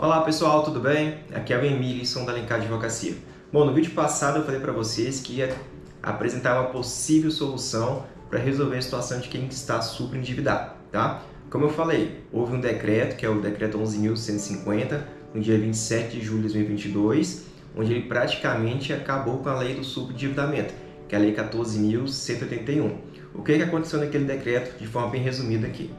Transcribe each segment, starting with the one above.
Olá pessoal, tudo bem? Aqui é o Emílio da Alencar Advocacia. Bom, no vídeo passado eu falei para vocês que ia apresentar uma possível solução para resolver a situação de quem está super endividado, tá? Como eu falei, houve um decreto, que é o decreto 11.150, no dia 27 de julho de 2022, onde ele praticamente acabou com a lei do superendividamento, que é a lei 14.181. O que aconteceu naquele decreto, de forma bem resumida aqui?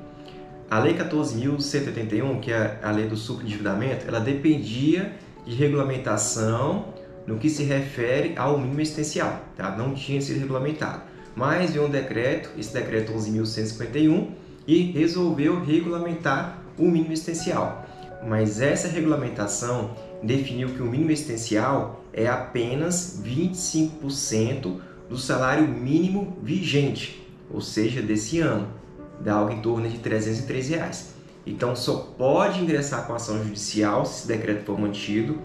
A Lei 14.181, que é a lei do superendividamento, ela dependia de regulamentação no que se refere ao mínimo existencial, tá? Não tinha sido regulamentado. Mas veio um decreto, esse decreto 11.151, e resolveu regulamentar o mínimo existencial. Mas essa regulamentação definiu que o mínimo existencial é apenas 25% do salário mínimo vigente, ou seja, desse ano. Dá algo em torno de R$ 303. Então, só pode ingressar com ação judicial, se esse decreto for mantido,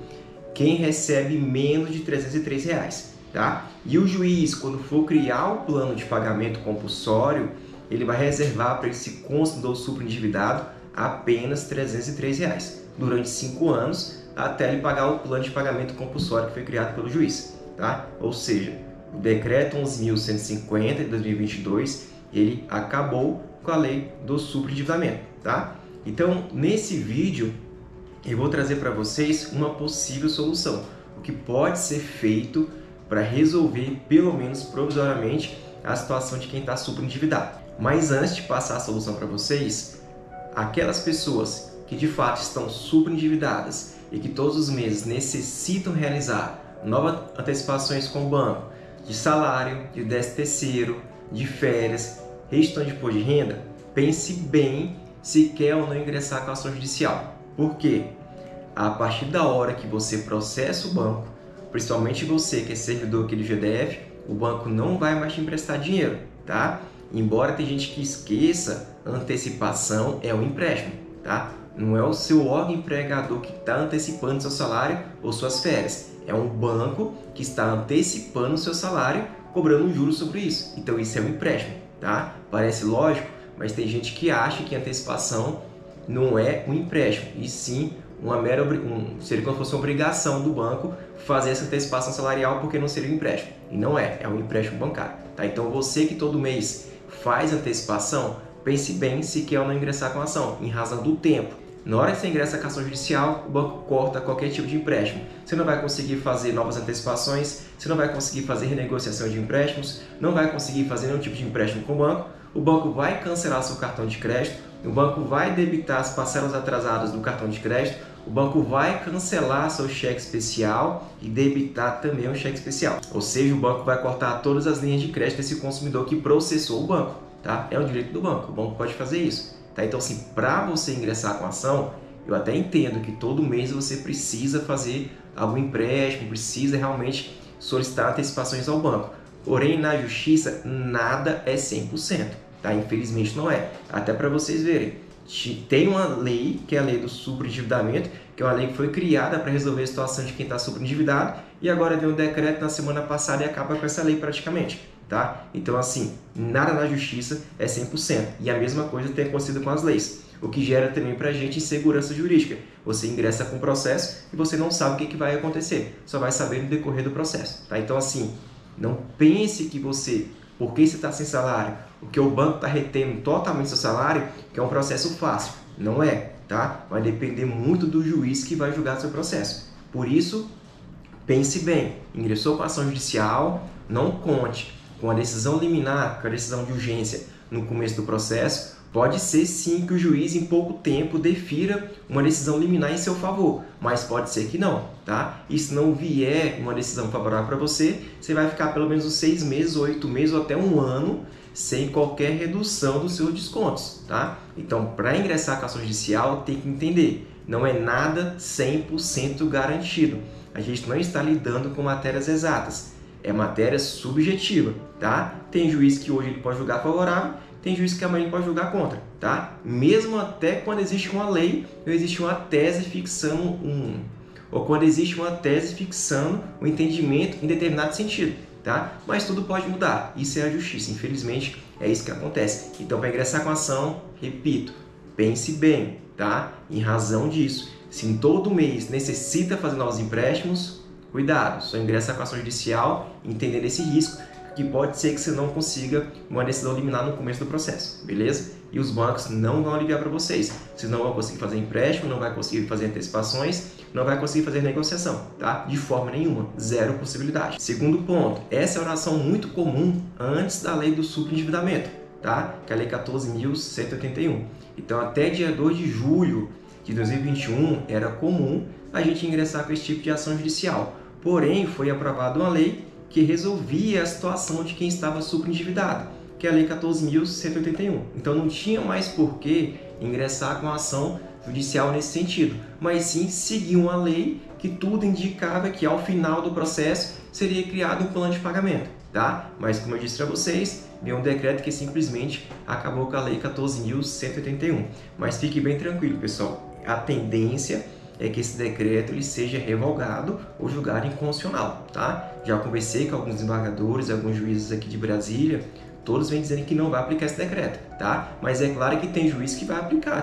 quem recebe menos de R$ 303, tá? E o juiz, quando for criar o plano de pagamento compulsório, ele vai reservar para esse consumidor superendividado apenas R$ 303 durante 5 anos, até ele pagar o plano de pagamento compulsório que foi criado pelo juiz, tá? Ou seja, o decreto 11.150 de 2022, ele acabou com a lei do superendividamento, tá? Então, nesse vídeo, eu vou trazer para vocês uma possível solução, o que pode ser feito para resolver, pelo menos provisoriamente, a situação de quem está superendividado. Mas antes de passar a solução para vocês, aquelas pessoas que de fato estão superendividadas e que todos os meses necessitam realizar novas antecipações com o banco, de salário, de 13º, de férias, gestão de imposto de renda, pense bem se quer ou não ingressar com a ação judicial. Por quê? A partir da hora que você processa o banco, principalmente você que é servidor aqui do GDF, o banco não vai mais te emprestar dinheiro, tá? Embora tem gente que esqueça, antecipação é um empréstimo, tá? Não é o seu órgão empregador que está antecipando seu salário ou suas férias. É um banco que está antecipando o seu salário, cobrando um juros sobre isso. Então isso é um empréstimo, tá? Parece lógico, mas tem gente que acha que antecipação não é um empréstimo, e sim seria como se fosse uma obrigação do banco fazer essa antecipação salarial, porque não seria um empréstimo. E não é um empréstimo bancário, tá? Então você que todo mês faz antecipação, pense bem se quer ou não ingressar com a ação, em razão do tempo. Na hora que você ingressa com a ação judicial, o banco corta qualquer tipo de empréstimo. Você não vai conseguir fazer novas antecipações, você não vai conseguir fazer renegociação de empréstimos, não vai conseguir fazer nenhum tipo de empréstimo com o banco vai cancelar seu cartão de crédito, o banco vai debitar as parcelas atrasadas do cartão de crédito, o banco vai cancelar seu cheque especial e debitar também um cheque especial. Ou seja, o banco vai cortar todas as linhas de crédito desse consumidor que processou o banco, tá? É um direito do banco, o banco pode fazer isso. Tá? Então, assim, para você ingressar com a ação, eu até entendo que todo mês você precisa fazer algum empréstimo, precisa realmente solicitar antecipações ao banco. Porém, na justiça, nada é 100%. Tá? Infelizmente, não é. Até para vocês verem. Tem uma lei, que é a lei do superendividamento, que é uma lei que foi criada para resolver a situação de quem está superendividado, e agora vem um decreto na semana passada e acaba com essa lei praticamente. Tá? Então, assim, nada na justiça é 100%. E a mesma coisa tem acontecido com as leis, o que gera também para a gente insegurança jurídica. Você ingressa com o processo e você não sabe o que vai acontecer, só vai saber no decorrer do processo. Tá? Então, assim, não pense que você, porque você está sem salário, porque o banco está retendo totalmente seu salário, que é um processo fácil. Não é, tá? Vai depender muito do juiz que vai julgar seu processo. Por isso, pense bem, ingressou com a ação judicial, não conte com a decisão liminar, com a decisão de urgência no começo do processo. Pode ser sim que o juiz em pouco tempo defira uma decisão liminar em seu favor, mas pode ser que não, tá? E se não vier uma decisão favorável para você, você vai ficar pelo menos uns 6 meses, 8 meses ou até um ano sem qualquer redução dos seus descontos, tá? Então, para ingressar com a ação judicial, tem que entender, não é nada 100% garantido. A gente não está lidando com matérias exatas. É matéria subjetiva, tá? Tem juiz que hoje ele pode julgar favorável, tem juiz que amanhã ele pode julgar contra, tá? Mesmo até quando existe uma lei, ou existe uma tese fixando ou quando existe uma tese fixando um entendimento em determinado sentido, tá? Mas tudo pode mudar, isso é a justiça, infelizmente é isso que acontece. Então, para ingressar com a ação, repito, pense bem, tá? Em razão disso, se em todo mês necessita fazer novos empréstimos, cuidado, só ingressa com a ação judicial entendendo esse risco, que pode ser que você não consiga uma decisão liminar no começo do processo, beleza? E os bancos não vão aliviar para vocês. Vocês não vão conseguir fazer empréstimo, não vai conseguir fazer antecipações, não vai conseguir fazer negociação, tá? De forma nenhuma, zero possibilidade. Segundo ponto, essa é uma oração muito comum antes da lei do superendividamento, tá? Que é a lei 14.181. Então, até dia 2 de julho de 2021, era comum a gente ingressar com esse tipo de ação judicial. Porém, foi aprovada uma lei que resolvia a situação de quem estava superendividado, que é a Lei 14.181. Então, não tinha mais por que ingressar com a ação judicial nesse sentido, mas sim seguir uma lei que tudo indicava que, ao final do processo, seria criado um plano de pagamento, tá? Mas, como eu disse para vocês, veio um decreto que simplesmente acabou com a Lei 14.181. Mas fique bem tranquilo, pessoal. A tendência é que esse decreto ele seja revogado ou julgado inconstitucional, tá? Já conversei com alguns desembargadores, alguns juízes aqui de Brasília, todos vêm dizendo que não vai aplicar esse decreto, tá? Mas é claro que tem juiz que vai aplicar,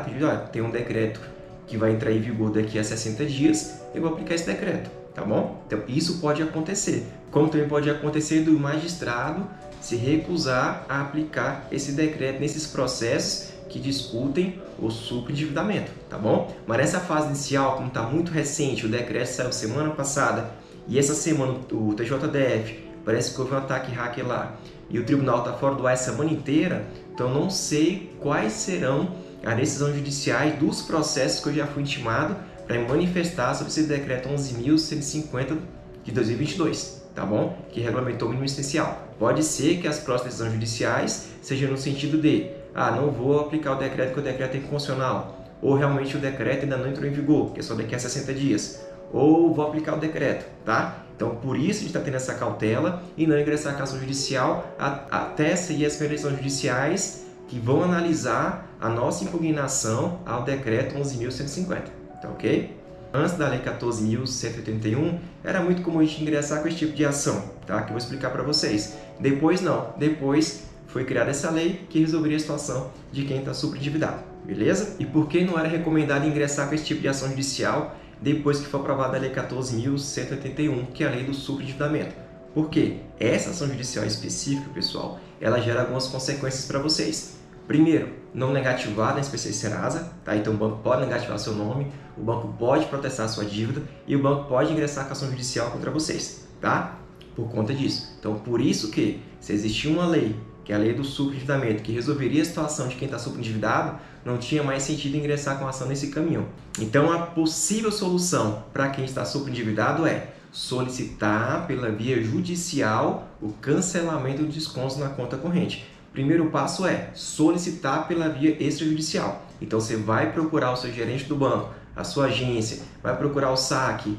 tem um decreto que vai entrar em vigor daqui a 60 dias, eu vou aplicar esse decreto, tá bom? Então isso pode acontecer, como também pode acontecer do magistrado se recusar a aplicar esse decreto nesses processos que discutem o superendividamento, tá bom? Mas nessa fase inicial, como está muito recente, o decreto saiu semana passada e essa semana o TJDF parece que houve um ataque hacker lá e o tribunal está fora do ar essa semana inteira, então não sei quais serão as decisões judiciais dos processos que eu já fui intimado para me manifestar sobre esse decreto 11.150 de 2022, tá bom? Que regulamentou o mínimo essencial. Pode ser que as próximas decisões judiciais sejam no sentido de não vou aplicar o decreto porque o decreto é inconstitucional, ou realmente o decreto ainda não entrou em vigor, que é só daqui a 60 dias, ou vou aplicar o decreto, tá? Então, por isso a gente está tendo essa cautela e não ingressar com a ação judicial até sair as decisões judiciais que vão analisar a nossa impugnação ao decreto 11.150, tá ok? Antes da lei 14.181, era muito comum a gente ingressar com esse tipo de ação, tá? Que eu vou explicar para vocês. Depois não, depois foi criada essa lei que resolveria a situação de quem está superendividado, beleza? E por que não era recomendado ingressar com esse tipo de ação judicial depois que for aprovada a lei 14.181, que é a lei do superendividamento? Por quê? Essa ação judicial específica, pessoal, ela gera algumas consequências para vocês. Primeiro, não negativar na SPC Serasa, tá? Então o banco pode negativar seu nome, o banco pode protestar a sua dívida e o banco pode ingressar com ação judicial contra vocês, tá? Por conta disso. Então, por isso que, se existir uma lei, que é a lei do superendividamento, que resolveria a situação de quem está superendividado, não tinha mais sentido ingressar com ação nesse caminho. Então, a possível solução para quem está superendividado é solicitar pela via judicial o cancelamento de descontos na conta corrente. Primeiro passo é solicitar pela via extrajudicial. Então, você vai procurar o seu gerente do banco, a sua agência, vai procurar o saque,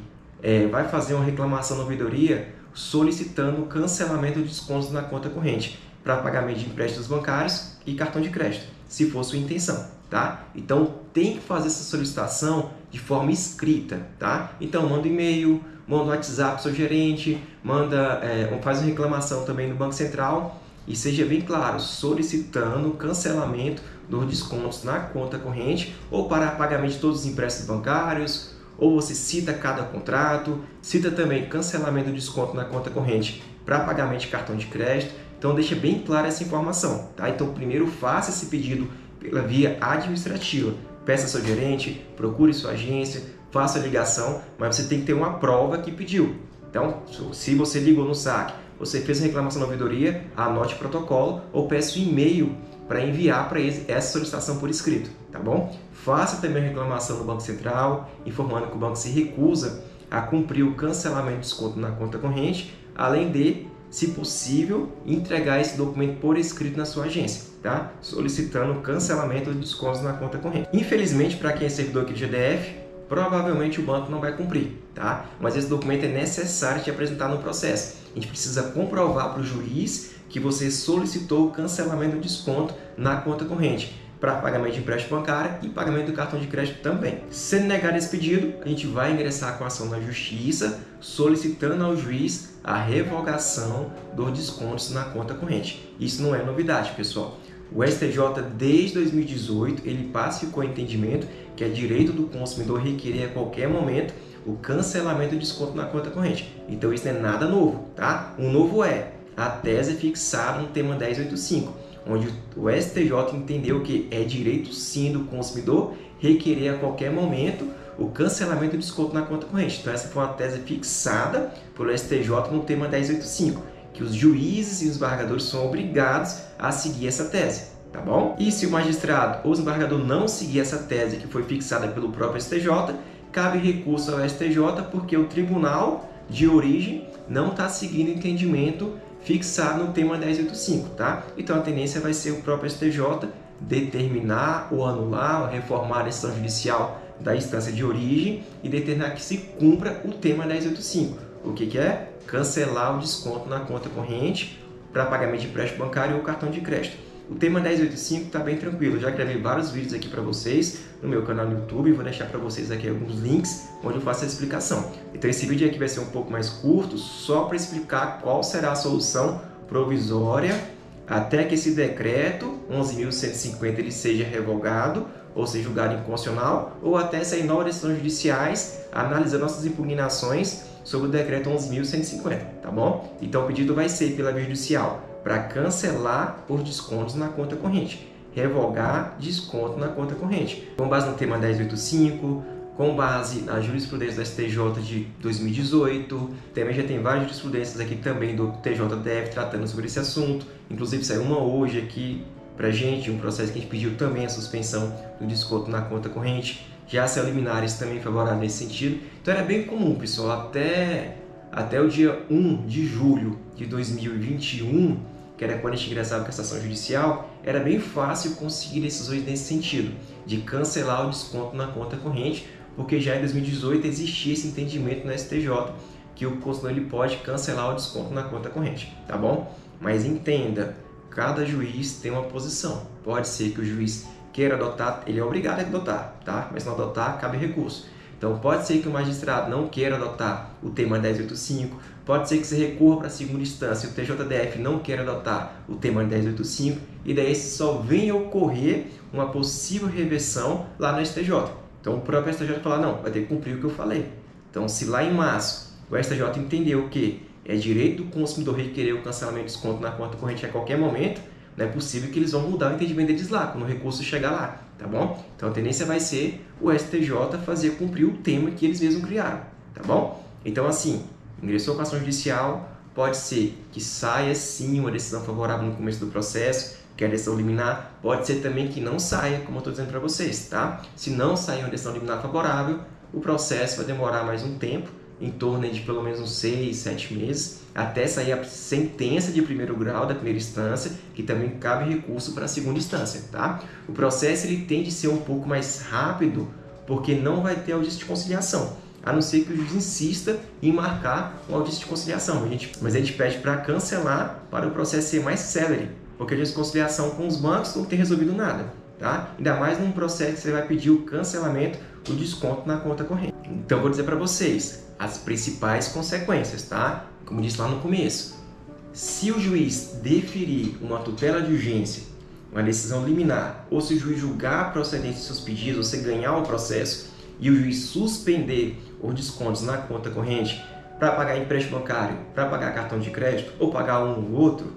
vai fazer uma reclamação na ouvidoria solicitando o cancelamento de descontos na conta corrente para pagamento de empréstimos bancários e cartão de crédito, se for sua intenção, tá? Então, tem que fazer essa solicitação de forma escrita, tá? Então, manda um e-mail, manda um WhatsApp para o seu gerente, faz uma reclamação também no Banco Central e seja bem claro, solicitando o cancelamento dos descontos na conta corrente ou para pagamento de todos os empréstimos bancários, ou você cita cada contrato, cita também cancelamento do desconto na conta corrente para pagamento de cartão de crédito. Então, deixa bem clara essa informação, tá? Então, primeiro faça esse pedido pela via administrativa. Peça ao seu gerente, procure sua agência, faça a ligação, mas você tem que ter uma prova que pediu. Então, se você ligou no saque, você fez a reclamação na ouvidoria, anote o protocolo ou peça um e-mail para enviar para eles essa solicitação por escrito, tá bom? Faça também a reclamação no Banco Central, informando que o banco se recusa a cumprir o cancelamento de desconto na conta corrente, além de, se possível, entregar esse documento por escrito na sua agência, tá? Solicitando o cancelamento de descontos na conta corrente. Infelizmente, para quem é servidor aqui do GDF, provavelmente o banco não vai cumprir, tá? Mas esse documento é necessário te apresentar no processo. A gente precisa comprovar para o juiz que você solicitou o cancelamento do desconto na conta corrente para pagamento de empréstimo bancário e pagamento do cartão de crédito também. Sendo negado esse pedido, a gente vai ingressar com ação na justiça, solicitando ao juiz a revogação dos descontos na conta corrente. Isso não é novidade, pessoal. O STJ, desde 2018, ele pacificou o entendimento que é direito do consumidor requerer a qualquer momento o cancelamento do desconto na conta corrente. Então isso não é nada novo, tá? O novo é a tese fixada no tema 1085, onde o STJ entendeu que é direito sim do consumidor requerer a qualquer momento o cancelamento do desconto na conta corrente. Então essa foi uma tese fixada pelo STJ no tema 1085, que os juízes e os embargadores são obrigados a seguir essa tese, tá bom? E se o magistrado ou o embargador não seguir essa tese que foi fixada pelo próprio STJ, cabe recurso ao STJ porque o tribunal de origem não está seguindo o entendimento fixado no tema 1085, tá? Então a tendência vai ser o próprio STJ determinar ou anular ou reformar a decisão judicial da instância de origem e determinar que se cumpra o tema 1085. O que é? Cancelar o desconto na conta corrente para pagamento de empréstimo bancário ou cartão de crédito. O tema 1085 está bem tranquilo, eu já gravei vários vídeos aqui para vocês no meu canal no YouTube, vou deixar para vocês aqui alguns links onde eu faço a explicação. Então esse vídeo aqui vai ser um pouco mais curto, só para explicar qual será a solução provisória até que esse decreto 11.150 ele seja revogado ou seja julgado inconstitucional, ou até sair novas decisões judiciais analisando nossas impugnações sobre o decreto 11.150, tá bom? Então o pedido vai ser pela via judicial para cancelar os descontos na conta corrente, revogar desconto na conta corrente, com base no tema 1085, com base na jurisprudência do STJ de 2018, também já tem várias jurisprudências aqui também do TJDF tratando sobre esse assunto, inclusive saiu uma hoje aqui pra gente, um processo que a gente pediu também a suspensão do desconto na conta corrente, já saiu liminares também favoráveis nesse sentido, então era bem comum, pessoal, até o dia 1 de julho de 2021, que era quando a gente ingressava com a estação judicial, era bem fácil conseguir decisões nesse sentido, de cancelar o desconto na conta corrente, porque já em 2018 existia esse entendimento no STJ, que o consumidor ele pode cancelar o desconto na conta corrente, tá bom? Mas entenda, cada juiz tem uma posição, pode ser que o juiz queira adotar, ele é obrigado a adotar, tá? Mas se não adotar, cabe recurso. Então pode ser que o magistrado não queira adotar o tema 1085, pode ser que se recorra para a segunda instância e o TJDF não queira adotar o tema 1085 e daí só venha ocorrer uma possível reversão lá no STJ. Então o próprio STJ fala, não, vai ter que cumprir o que eu falei. Então se lá em março o STJ entendeu que é direito do consumidor requerer o cancelamento de desconto na conta corrente a qualquer momento, não é possível que eles vão mudar o entendimento deles lá, quando o recurso chegar lá, tá bom? Então a tendência vai ser o STJ fazer cumprir o tema que eles mesmos criaram, tá bom? Então assim, ingressou com a ação judicial, pode ser que saia sim uma decisão favorável no começo do processo, que é a decisão liminar, pode ser também que não saia, como eu estou dizendo para vocês, tá? Se não sair uma decisão liminar favorável, o processo vai demorar mais um tempo, em torno de pelo menos uns 6, 7 meses, até sair a sentença de primeiro grau da primeira instância, que também cabe recurso para a segunda instância, tá? O processo ele tende a ser um pouco mais rápido, porque não vai ter audiência de conciliação, a não ser que o juiz insista em marcar uma audiência de conciliação. Mas a gente pede para cancelar para o processo ser mais célere, porque a audiência de conciliação com os bancos não tem resolvido nada, tá? Ainda mais num processo que você vai pedir o cancelamento do desconto na conta corrente. Então, vou dizer para vocês as principais consequências, tá? Como disse lá no começo, se o juiz deferir uma tutela de urgência, uma decisão liminar, ou se o juiz julgar a procedência de seus pedidos, você ganhar o processo e o juiz suspender os descontos na conta corrente para pagar empréstimo bancário, para pagar cartão de crédito ou pagar um ou outro,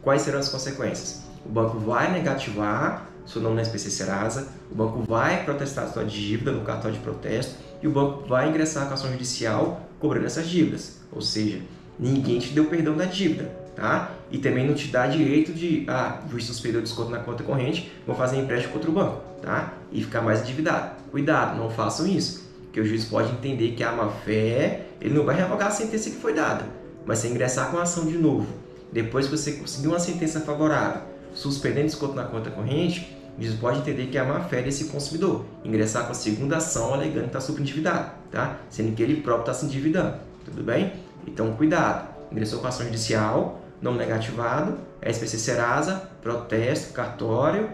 quais serão as consequências? O banco vai negativar seu nome na SPC Serasa, o banco vai protestar a sua dívida no cartão de protesto e o banco vai ingressar com a ação judicial cobrando essas dívidas. Ou seja, ninguém te deu perdão da dívida, tá? E também não te dá direito de, o juiz suspendeu o desconto na conta corrente, vou fazer empréstimo contra o banco, tá? E ficar mais endividado. Cuidado, não façam isso, porque o juiz pode entender que a má-fé, ele não vai revogar a sentença que foi dada, mas se ingressar com a ação de novo, depois que você conseguir uma sentença favorável, suspendendo o desconto na conta corrente, o juiz pode entender que é a má-fé desse consumidor, ingressar com a segunda ação alegando que está superendividado, tá? Sendo que ele próprio está se endividando, tudo bem? Então, cuidado, ingressou com a ação judicial, não negativado, SPC Serasa, protesto, cartório,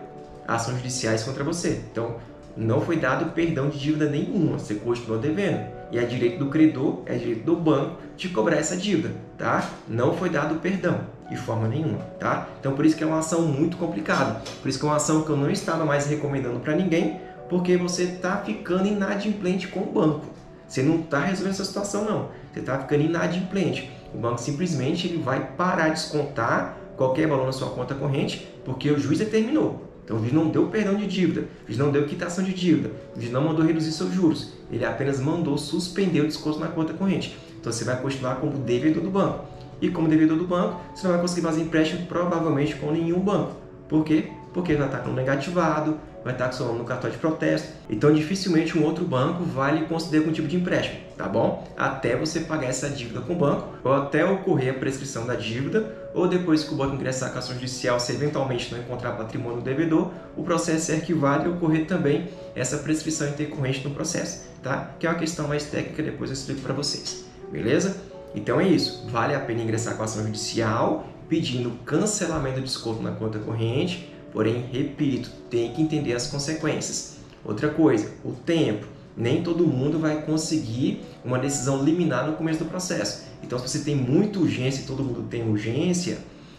ações judiciais contra você. Então, não foi dado perdão de dívida nenhuma, você continuou devendo. E é direito do credor, é direito do banco de cobrar essa dívida, tá? Não foi dado perdão. De forma nenhuma, tá? Então por isso que é uma ação muito complicada, por isso que é uma ação que eu não estava mais recomendando para ninguém, porque você está ficando inadimplente com o banco. Você não está resolvendo essa situação não, você está ficando inadimplente. O banco simplesmente ele vai parar de descontar qualquer valor na sua conta corrente, porque o juiz determinou. Então o juiz não deu perdão de dívida, o juiz não deu quitação de dívida, o juiz não mandou reduzir seus juros, ele apenas mandou suspender o desconto na conta corrente. Então você vai continuar como devedor do banco. E como devedor do banco, você não vai conseguir fazer empréstimo provavelmente com nenhum banco. Por quê? Porque vai estar com negativado, vai estar com seu nome no cartório de protesto. Então dificilmente um outro banco vai lhe conceder algum tipo de empréstimo, tá bom? Até você pagar essa dívida com o banco, ou até ocorrer a prescrição da dívida, ou depois que o banco ingressar com a ação judicial, se eventualmente não encontrar patrimônio do devedor, o processo é arquivado e ocorrer também essa prescrição intercorrente no processo, tá? Que é uma questão mais técnica, depois eu explico para vocês, beleza? Então é isso, vale a pena ingressar com a ação judicial pedindo cancelamento do desconto na conta corrente, porém, repito, tem que entender as consequências. Outra coisa, o tempo. Nem todo mundo vai conseguir uma decisão liminar no começo do processo. Então, se você tem muita urgência e todo mundo tem urgência,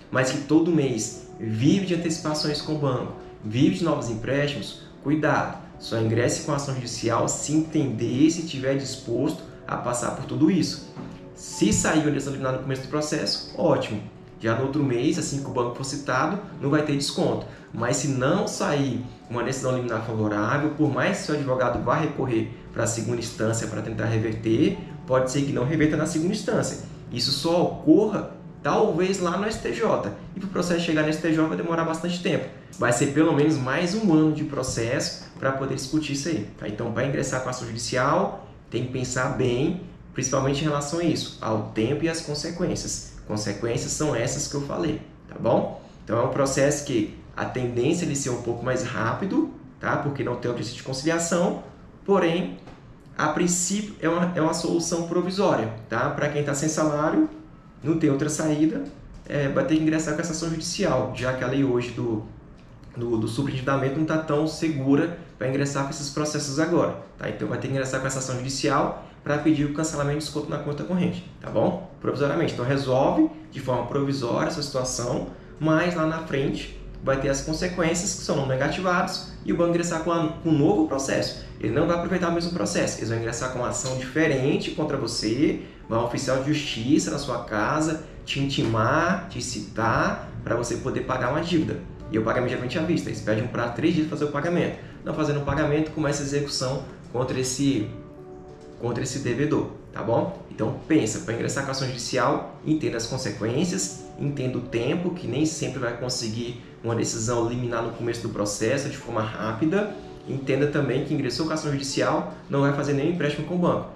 mas que todo mês vive de antecipações com o banco, vive de novos empréstimos, cuidado, só ingresse com a ação judicial se entender e se estiver disposto a passar por tudo isso. Se sair uma decisão liminar no começo do processo, ótimo. Já no outro mês, assim que o banco for citado, não vai ter desconto. Mas se não sair uma decisão liminar favorável, por mais que seu advogado vá recorrer para a segunda instância para tentar reverter, pode ser que não reverta na segunda instância. Isso só ocorra talvez lá no STJ. E para o processo chegar no STJ vai demorar bastante tempo. Vai ser pelo menos mais um ano de processo para poder discutir isso aí. Tá? Então, para ingressar com a ação judicial, tem que pensar bem, principalmente em relação a isso, ao tempo e às consequências. Consequências são essas que eu falei, tá bom? Então é um processo que a tendência é de ser um pouco mais rápido, tá? Porque não tem audiência de conciliação, porém, a princípio é uma solução provisória, tá? Para quem está sem salário, não tem outra saída, vai ter que ingressar com essa ação judicial, já que a lei hoje do superendividamento não está tão segura para ingressar com esses processos agora, tá? Então vai ter que ingressar com essa ação judicial para pedir o cancelamento de desconto na conta corrente, tá bom? Provisoriamente. Então resolve de forma provisória essa situação, mas lá na frente vai ter as consequências que são não negativados e o banco ingressar com um novo processo. Ele não vai aproveitar o mesmo processo, eles vão ingressar com uma ação diferente contra você, vai um oficial de justiça na sua casa te intimar, te citar para você poder pagar uma dívida. E o pagamento geralmente é à vista, eles pedem um prazo de 3 dias para fazer o pagamento. Não fazendo o pagamento, começa a execução contra esse devedor, tá bom? Então pensa, para ingressar com a ação judicial, entenda as consequências, entenda o tempo, que nem sempre vai conseguir uma decisão liminar no começo do processo de forma rápida. Entenda também que ingressou com a ação judicial, não vai fazer nenhum empréstimo com o banco,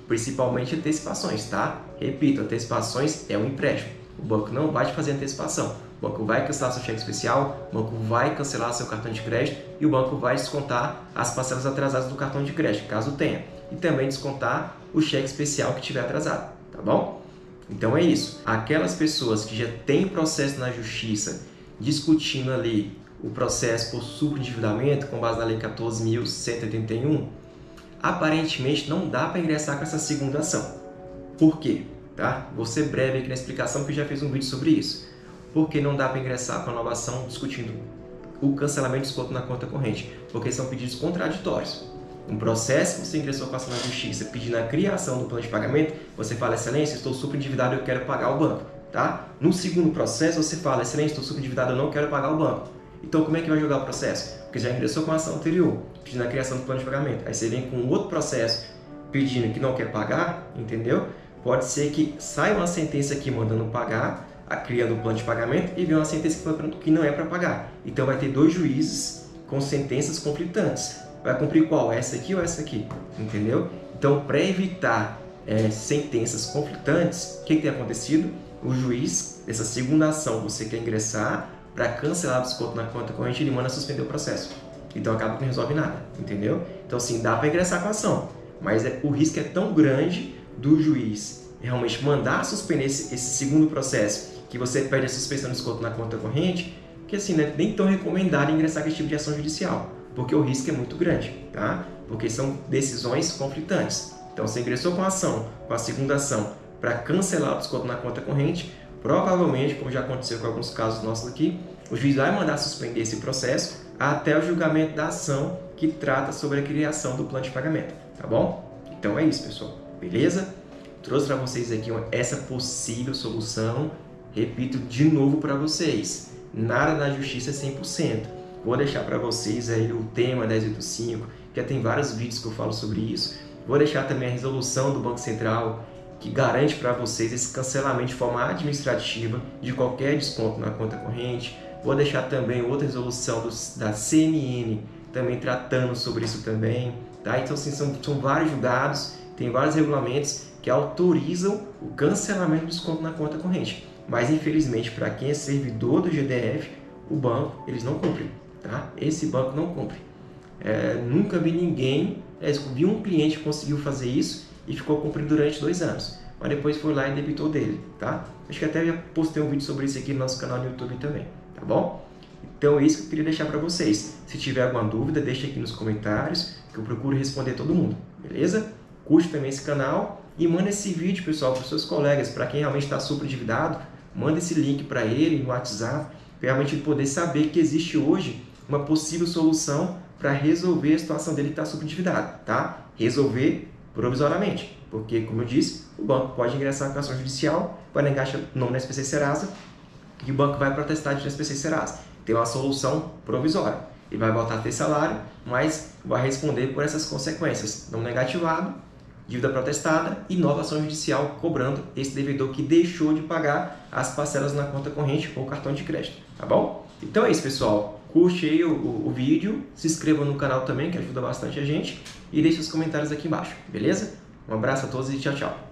principalmente antecipações, tá? Repito, antecipações é um empréstimo. O banco não vai te fazer antecipação. O banco vai cancelar seu cheque especial, o banco vai cancelar seu cartão de crédito e o banco vai descontar as parcelas atrasadas do cartão de crédito, caso tenha. E também descontar o cheque especial que tiver atrasado, tá bom? Então é isso. Aquelas pessoas que já têm processo na justiça discutindo ali o processo por superendividamento com base na Lei 14.181, aparentemente não dá para ingressar com essa segunda ação. Por quê? Tá? Vou ser breve aqui na explicação, porque eu já fiz um vídeo sobre isso. Por que não dá para ingressar com a nova ação discutindo o cancelamento de desconto na conta corrente? Porque são pedidos contraditórios. Um processo que você ingressou com a ação na justiça pedindo a criação do plano de pagamento, você fala, excelência, estou superendividado, eu quero pagar o banco. Tá? No segundo processo, você fala, excelência, estou superendividado, eu não quero pagar o banco. Então, como é que vai jogar o processo? Porque já ingressou com a ação anterior, pedindo a criação do plano de pagamento. Aí você vem com outro processo pedindo que não quer pagar, entendeu? Pode ser que saia uma sentença aqui mandando pagar, criando o plano de pagamento, e venha uma sentença que não é para pagar. Então, vai ter dois juízes com sentenças conflitantes. Vai cumprir qual? Essa aqui ou essa aqui? Entendeu? Então, para evitar sentenças conflitantes, o que tem acontecido? O juiz, dessa segunda ação que você quer ingressar, para cancelar o desconto na conta corrente, ele manda suspender o processo. Então, acaba que não resolve nada, entendeu? Então, assim, dá para ingressar com a ação, mas o risco é tão grande do juiz realmente mandar suspender esse segundo processo, que você pede a suspensão do desconto na conta corrente, que assim, não é nem tão recomendado ingressar com esse tipo de ação judicial, porque o risco é muito grande, tá? Porque são decisões conflitantes. Então, você ingressou com a ação, com a segunda ação, para cancelar o desconto na conta corrente, provavelmente, como já aconteceu com alguns casos nossos aqui, o juiz vai mandar suspender esse processo até o julgamento da ação que trata sobre a criação do plano de pagamento, tá bom? Então é isso, pessoal, beleza? Trouxe para vocês aqui essa possível solução, repito de novo para vocês, nada na justiça é 100%. Vou deixar para vocês aí o tema 1085, já tem vários vídeos que eu falo sobre isso. Vou deixar também a resolução do Banco Central, que garante para vocês esse cancelamento de forma administrativa de qualquer desconto na conta corrente. Vou deixar também outra resolução da CNN, também tratando sobre isso também. Tá? Então, assim, são vários julgados, tem vários regulamentos que autorizam o cancelamento do desconto na conta corrente. Mas, infelizmente, para quem é servidor do GDF, o banco, eles não cumprem. Tá? Esse banco não cumpre. Nunca vi ninguém, vi um cliente que conseguiu fazer isso e ficou cumprindo durante 2 anos. Mas depois foi lá e debitou dele. Tá? Acho que até já postei um vídeo sobre isso aqui no nosso canal no YouTube também. Tá bom? Então é isso que eu queria deixar para vocês. Se tiver alguma dúvida, deixa aqui nos comentários, que eu procuro responder todo mundo. Beleza? Curte também esse canal e manda esse vídeo, pessoal, para os seus colegas. Para quem realmente está super endividado, manda esse link para ele no WhatsApp, para realmente ele poder saber que existe hoje uma possível solução para resolver a situação dele que está super endividado, tá? Resolver provisoriamente, porque, como eu disse, o banco pode ingressar com ação judicial, vai negar o nome da SPC Serasa e o banco vai protestar de SPC Serasa. Tem uma solução provisória. Ele vai voltar a ter salário, mas vai responder por essas consequências. Não negativado, dívida protestada e nova ação judicial cobrando esse devedor que deixou de pagar as parcelas na conta corrente ou cartão de crédito. Tá bom? Então é isso, pessoal. Curte aí o vídeo, se inscreva no canal também, que ajuda bastante a gente, e deixe os comentários aqui embaixo, beleza? Um abraço a todos e tchau, tchau.